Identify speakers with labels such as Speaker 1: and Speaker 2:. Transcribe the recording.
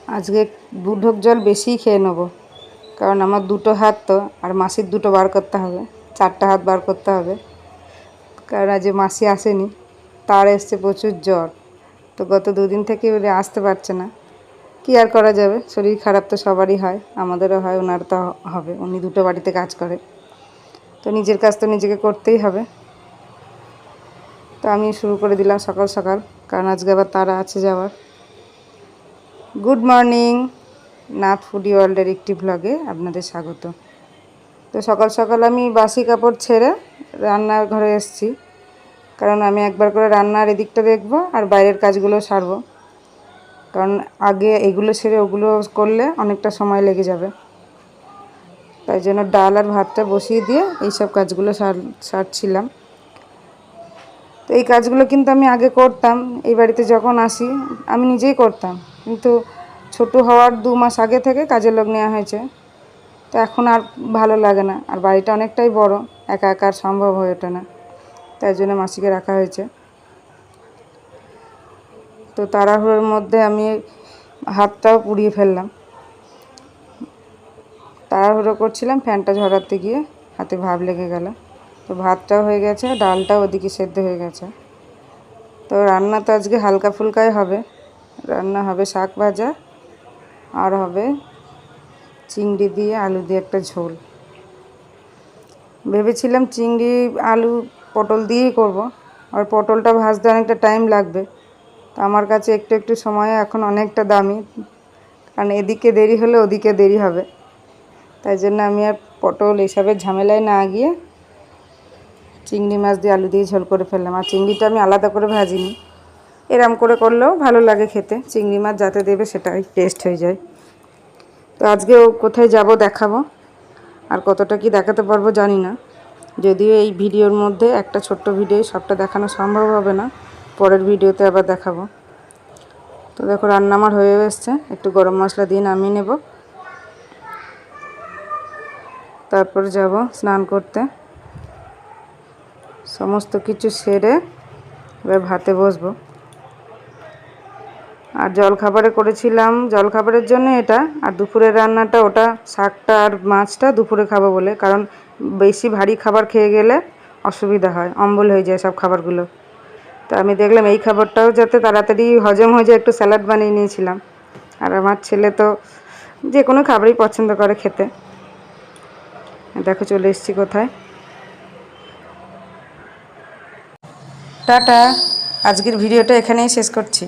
Speaker 1: আজকে 2 ঢোক জল বেশিই খেয়ে নেব, কারণ আমার 2টো হাত তো, আর মাসির 2টো বার করতে হবে, 4টা হাত বার করতে হবে। কারণ আজ মাসি আসেনি, তার এসছে প্রচুর জ্বর, তো গত 2 দিন থেকে উনি আসতে পারছে না। কী আর করা যাবে, শরীর খারাপ তো সবারই হয়, আমাদেরও হয়, ওনার তো হবে। উনি 2টো বাড়িতে কাজ করে, তো নিজের কাজ তো নিজেকে করতেই হবে। তো আমি শুরু করে দিলাম সকাল সকাল, কারণ আজকে আবার তারা আছে যাওয়ার। গুড মর্নিং, নাথ ফুডি ওয়ার্ল্ডের একটি ব্লগে আপনাদের স্বাগত। তো সকাল সকাল আমি বাসি কাপড় ছেড়ে রান্নার ঘরে এসেছি, কারণ আমি একবার করে রান্নার এদিকটা দেখব আর বাইরের কাজগুলো সারবো, কারণ আগে এগুলো সেরে ওগুলো করলে অনেকটা সময় লেগে যাবে। তাই জন্য ডাল আর ভাতটা বসিয়ে দিয়ে এইসব কাজগুলো সারছিলাম। তো এই কাজগুলো কিন্তু আমি আগে করতাম, এই বাড়িতে যখন আসি আমি নিজেই করতাম, কিন্তু ছোট হওয়ার 2 মাস আগে থেকে কাজের লোক নেওয়া হয়েছে, তো এখন আর ভালো লাগে না, আর বাড়িটা অনেকটাই বড়, একা একা আর সম্ভব হয়ে ওঠে না, তাই জন্য মাসিকে রাখা হয়েছে। তো তাড়াহুড়োর মধ্যে আমি হাতটাও পুড়িয়ে ফেললাম, তাড়াহুড়ো করছিলাম, ফ্যানটা ঝরাতে গিয়ে হাতে ভাপ লেগে গেল। তো ভাতটাও হয়ে গেছে, ডালটাও ওদিকে সেদ্ধ হয়ে গেছে। তো রান্না তো আজকে হালকা ফুলকাই হবে, রান্না হবে শাক ভাজা আর হবে চিংড়ি দিয়ে আলু দিয়ে একটা ঝোল। ভেবেছিলাম চিংড়ি আলু পটল দিয়েই করব, আর পটলটা ভাজতে অনেকটা টাইম লাগবে, তো আমার কাছে একটু একটু সময় এখন অনেকটা দামি, কারণ এদিকে দেরি হলে ওদিকে দেরি হবে। তাই জন্য আমি আর পটল এসবের ঝামেলায় না গিয়ে চিংড়ি মাছ দিয়ে আলু দিয়ে ঝোল করে ফেললাম। আর চিংড়িটা আমি আলাদা করে ভাজিনি, এরম করে করলেও ভালো লাগে খেতে, চিংড়ি মাছ যাতে দেবে সেটাই টেস্ট হয়ে যায়। তো আজকেও কোথায় যাব দেখাবো, আর কতটা কি দেখাতে পারবো জানি না, যদিও এই ভিডিওর মধ্যে একটা ছোট্ট ভিডিও সবটা দেখানো সম্ভব হবে না, পরের ভিডিওতে আবার দেখাবো। তো দেখো রান্না আমার হয়ে এসছে, একটু গরম মশলা দিয়ে নামিয়ে নেব, তারপর যাব স্নান করতে। সমস্ত কিছু সেরে এবার ভাতে বসবো। আর জলখাবারে করেছিলাম, জলখাবারের জন্য এটা, আর দুপুরের রান্নাটা ওটা, শাকটা আর মাছটা দুপুরে খাবো বলে, কারণ বেশি ভারী খাবার খেয়ে গেলে অসুবিধা হয়, অম্বল হয়ে যায় সব খাবারগুলো। তো আমি দেখলাম এই খাবারটাও যাতে তাড়াতাড়ি হজম হয়ে যায়, একটু স্যালাড বানিয়ে নিয়েছিলাম। আর আমার ছেলে তো যে কোনো খাবারই পছন্দ করে খেতে। দেখো চলে এসেছি কোথায়। টাটা, আজকের ভিডিওটা এখানেই শেষ করছি।